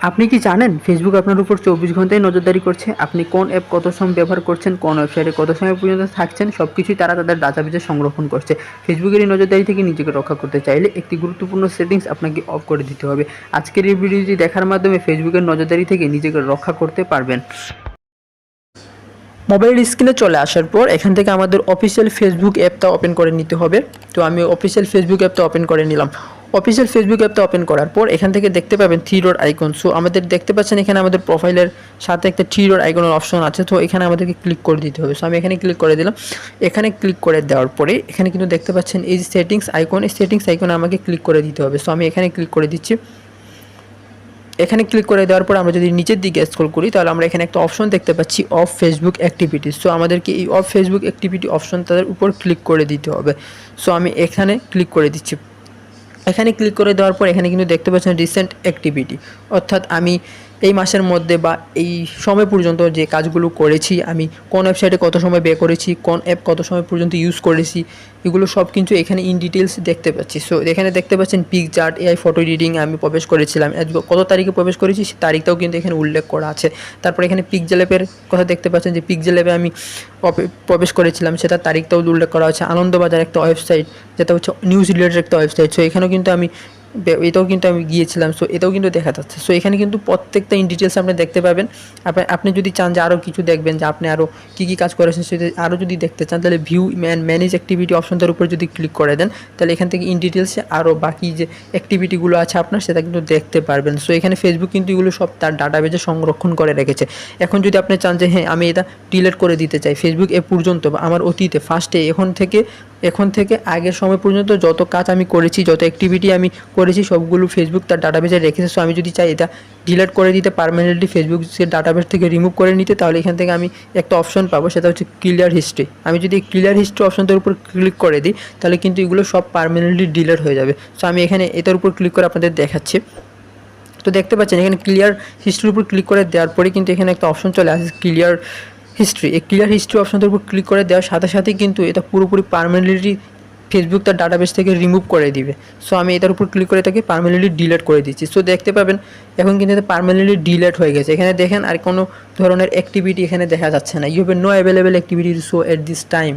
আপনি কি জানেন ফেসবুক আপনার উপর 24 ঘন্টাই নজরদারি করছে? আপনি কোন অ্যাপ কত সময় ব্যবহার করছেন, কোন ওয়েবসাইটে কত সময় পর্যন্ত থাকছেন, সবকিছুই তারা তাদের ডাটাবেজে সংরক্ষণ করছে। ফেসবুকের এই নজরদারি থেকে নিজেকে রক্ষা করতে চাইলে একটি গুরুত্বপূর্ণ সেটিংস আপনাকে অফ করে দিতে হবে। আজকের এই ভিডিওটি দেখার মাধ্যমে ফেসবুকের নজরদারি থেকে নিজেকে রক্ষা করতে পারবেন। মোবাইল স্ক্রিনে চলে আসার পর এখান থেকে আমাদের অফিসিয়াল ফেসবুক অ্যাপটা ওপেন করে নিতে হবে। তো আমি অফিসিয়াল ফেসবুক অ্যাপটা ওপেন করে নিলাম। অফিসিয়াল ফেসবুক অ্যাপটা ওপেন করার পর এখান থেকে দেখতে পাবেন থ্রি ডট আইকন। সো আমাদের দেখতে পাচ্ছেন এখানে আমাদের প্রোফাইলের সাথে একটা থ্রি ডট আইকনের অপশন আছে। তো এখানে আমাদেরকে ক্লিক করে দিতে হবে। সো আমি এখানে ক্লিক করে দিলাম। এখানে ক্লিক করে দেওয়ার পরে এখানে কিন্তু দেখতে পাচ্ছেন এই যে সেটিংস আইকন, এই সেটিংস আইকনে আমাকে ক্লিক করে দিতে হবে। সো আমি এখানে ক্লিক করে দিচ্ছি। এখানে ক্লিক করে দেওয়ার পর আমরা যদি নিচের দিকে স্ক্রল করি তাহলে আমরা এখানে একটা অপশন দেখতে পাচ্ছি অফ ফেসবুক অ্যাক্টিভিটিস। সো আমাদেরকে এই অফ ফেসবুক অ্যাক্টিভিটি অপশনটার উপর ক্লিক করে দিতে হবে। সো আমি এখানে ক্লিক করে দিচ্ছি। এখানে ক্লিক করে দেওয়ার পর এখানে কিন্তু দেখতে পাচ্ছেন রিসেন্ট অ্যাক্টিভিটি, অর্থাৎ আমি এই মাসের মধ্যে বা এই সময় পর্যন্ত যে কাজগুলো করেছি, আমি কোন ওয়েবসাইটে কত সময় ব্যয় করেছি, কোন অ্যাপ কত সময় পর্যন্ত ইউজ করেছি, এগুলো সব কিন্তু এখানে ইন ডিটেলস দেখতে পাচ্ছি। সো এখানে দেখতে পাচ্ছেন পিকচার্ট, এআই ফটো এডিটিং আমি প্রবেশ করেছিলাম, কত তারিখে প্রবেশ করেছি সে তারিখটাও কিন্তু এখানে উল্লেখ করা আছে। তারপর এখানে পিকজেল অ্যাপের কথা দেখতে পাচ্ছেন যে পিকজেল অ্যাপে আমি প্রবেশ করেছিলাম, সেটার তারিখটাও উল্লেখ করা আছে। আনন্দবাজার একটা ওয়েবসাইট, যেটা হচ্ছে নিউজ রিলেটেড একটা ওয়েবসাইট। সো এখানেও কিন্তু এটাও কিন্তু আমি গিয়েছিলাম। সো এটাও কিন্তু দেখা যাচ্ছে। সো এখানে কিন্তু প্রত্যেকটা ইন ডিটেলস আপনি দেখতে পাবেন। আপনি যদি চান যে আরও কিছু দেখবেন, যে আপনি আরও কী কী কাজ করেছেন সেটা আরও যদি দেখতে চান, তাহলে ভিউ ম্যানেজ অ্যাক্টিভিটি অপশনটার উপর যদি ক্লিক করে দেন, তাহলে এখান থেকে ইন ডিটেলসে আরও বাকি যে অ্যাক্টিভিটিগুলো আছে আপনার, সেটা কিন্তু দেখতে পারবেন। সো এখানে ফেসবুক কিন্তু এগুলো সব তার ডাটাবেজে সংরক্ষণ করে রেখেছে। এখন যদি আপনি চান যে হ্যাঁ আমি এটা ডিলিট করে দিতে চাই, ফেসবুক এ পর্যন্ত বা আমার অতীতে ফার্স্টে এখন থেকে আগের সময় পর্যন্ত যত কাজ আমি করেছি, যত অ্যাক্টিভিটি আমি করেছি, সবগুলো ফেসবুক তার ডাটাবেজে রেখেছে। সো আমি যদি চাই এটা ডিলিট করে দিতে, পার্মানেন্টলি ফেসবুক সে ডাটাবেস থেকে রিমুভ করে নিতে, তাহলে এখান থেকে আমি একটা অপশন পাবো, সেটা হচ্ছে ক্লিয়ার হিস্ট্রি। আমি যদি ক্লিয়ার হিস্ট্রি অপশনটার উপর ক্লিক করে দিই, তাহলে কিন্তু এগুলো সব পার্মানেন্টলি ডিলিট হয়ে যাবে। সো আমি এখানে এটার উপর ক্লিক করে আপনাদের দেখাচ্ছি। তো দেখতে পাচ্ছেন এখানে ক্লিয়ার হিস্ট্রির উপর ক্লিক করে দেওয়ার পরে কিন্তু এখানে একটা অপশন চলে আসে ক্লিয়ার হিস্ট্রি। এই ক্লিয়ার হিস্ট্রি অপশনটার উপর ক্লিক করে দেওয়ার সাথে সাথেই কিন্তু এটা পুরোপুরি পার্মানেন্টলি ফেসবুক তার ডাটাবেস থেকে রিমুভ করে দিবে। সো আমি এটার উপর ক্লিক করে তাকে পার্মানেন্টলি ডিলিট করে দিচ্ছি। সো দেখতে পাবেন এখন কিন্তু এটা পার্মানেন্টলি ডিলিট হয়ে গেছে। এখানে দেখেন আর কোনো ধরনের অ্যাক্টিভিটি এখানে দেখা যাচ্ছে না। You have no available activity show at this time.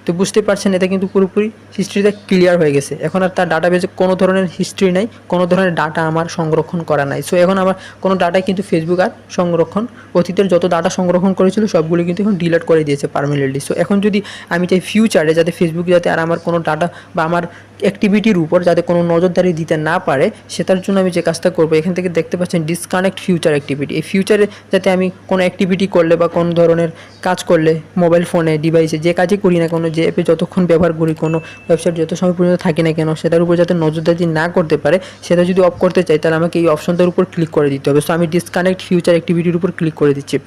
তো বুঝতে পারছেন এটা কিন্তু পুরোপুরি হিস্ট্রিটা ক্লিয়ার হয়ে গেছে। এখন আর তার ডাটাবেজে কোনো ধরনের হিস্ট্রি নাই, কোনো ধরনের ডাটা আমার সংরক্ষণ করা নাই। সো এখন আমার কোনো ডাটাই কিন্তু ফেসবুক আর সংরক্ষণ, অতীতের যত ডাটা সংরক্ষণ করেছিল সবগুলো কিন্তু এখন ডিলিট করে দিয়েছে পার্মানেন্টলি। সো এখন যদি আমি চাই ফিউচারে যাতে ফেসবুক যাতে আর আমার কোনো ডাটা বা আমার অ্যাক্টিভিটির উপর যাতে কোনো নজরদারি দিতে না পারে, সেটার জন্য আমি যে কাজটা করবো, এখান থেকে দেখতে পাচ্ছেন ডিসকানেক্ট ফিউচার অ্যাক্টিভিটি। এই ফিউচারে যাতে আমি কোনো অ্যাক্টিভিটি করলে বা কোনো ধরনের কাজ করলে, মোবাইল ফোনে ডিভাইসে যে কাজই করি না কোনো, যে অ্যাপে যতক্ষণ ব্যবহার করি, কোনো ওয়েবসাইট যত সময় পর্যন্ত থাকি না কেন, সেটার উপর যাতে নজরদারি না করতে পারে, সেটা যদি অফ করতে চাই, তাহলে আমাকে এই অপশনটার উপর ক্লিক করে দিতে হবে। সো আমি ডিসকানেক্ট ফিউচার অ্যাক্টিভিটির উপর ক্লিক করে দিচ্ছি।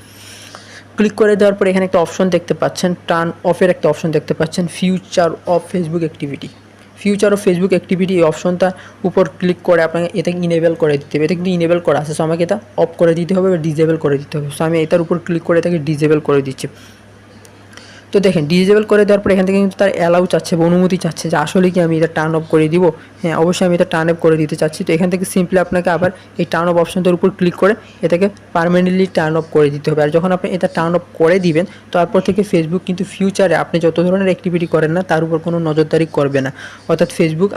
ক্লিক করে দেওয়ার পর এখানে একটা অপশন দেখতে পাচ্ছেন, টার্ন অফের একটা অপশন দেখতে পাচ্ছেন, future of Facebook activity. Future of Facebook activity এই অপশনটা উপর ক্লিক করে আপনাকে এটা ইনেবল করে দিতে হবে। এটা কিন্তু ইনেবল করা আছে। সো আমাকে এটা অফ করে দিতে হবে বা ডিজেবল করে দিতে হবে। সো আমি এটার উপর ক্লিক করে এটাকে ডিজেবল করে দিচ্ছি। তো দেখেন ডিজেবল করে দেওয়ার পর এখান থেকে কিন্তু তার অ্যালাউ চাচ্ছে বা অনুমতি চাচ্ছে যে আসলে কি আমি এটা টার্ন অফ করে দিব। হ্যাঁ, অবশ্যই আমি এটা টার্ন অফ করে দিতে চাচ্ছি। তো এখান থেকে সিম্পলি আপনাকে আবার এই টার্ন অফ অপশনটার উপর ক্লিক করে এটাকে পার্মানেন্টলি টার্ন অফ করে দিতে হবে। আর যখন আপনি এটা টার্ন অফ করে দিবেন, তারপর থেকে ফেসবুক কিন্তু ফিউচারে আপনি যত ধরনের অ্যাক্টিভিটি করেন না, তার উপর কোনো নজরদারি করবে না। অর্থাৎ ফেসবুক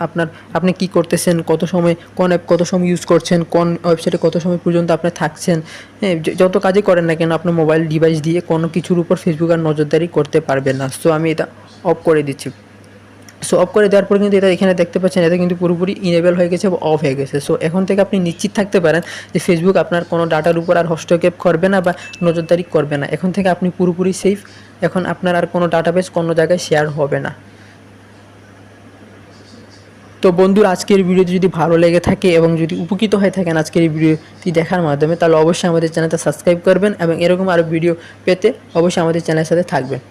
আপনি কী করতেছেন, কত সময় কোন অ্যাপ কত সময় ইউজ করছেন, কোন ওয়েবসাইটে কত সময় পর্যন্ত আপনি থাকছেন, হ্যাঁ, যত কাজই করেন না কেন আপনার মোবাইল ডিভাইস দিয়ে কোনো কিছুর উপর ফেসবুক আর নজরদারি করতে পারবে না। সো আমি এটা অফ করে দিচ্ছি। সো অফ করে দেওয়ার পর কিন্তু এটা এখানে দেখতে পাচ্ছেন এটা কিন্তু পুরোপুরি ইনেবল হয়ে গেছে বা অফ হয়ে গেছে। সো এখন থেকে আপনি নিশ্চিত থাকতে পারেন যে ফেসবুক আপনার কোনো ডাটার উপর আর হস্তক্ষেপ করবে না বা নজরদারি করবে না। এখন থেকে আপনি পুরোপুরি সেফ। এখন আপনার আর কোনো ডাটাবেস কোনো জায়গায় শেয়ার হবে না। তো বন্ধুরা, আজকের ভিডিওটি যদি ভালো লেগে থাকে এবং যদি উপকৃত হয়ে থাকেন আজকের এই ভিডিওটি দেখার মাধ্যমে, তাহলে অবশ্যই আমাদের চ্যানেলটা সাবস্ক্রাইব করবেন এবং এরকম আরও ভিডিও পেতে অবশ্যই আমাদের চ্যানেলের সাথে থাকবেন।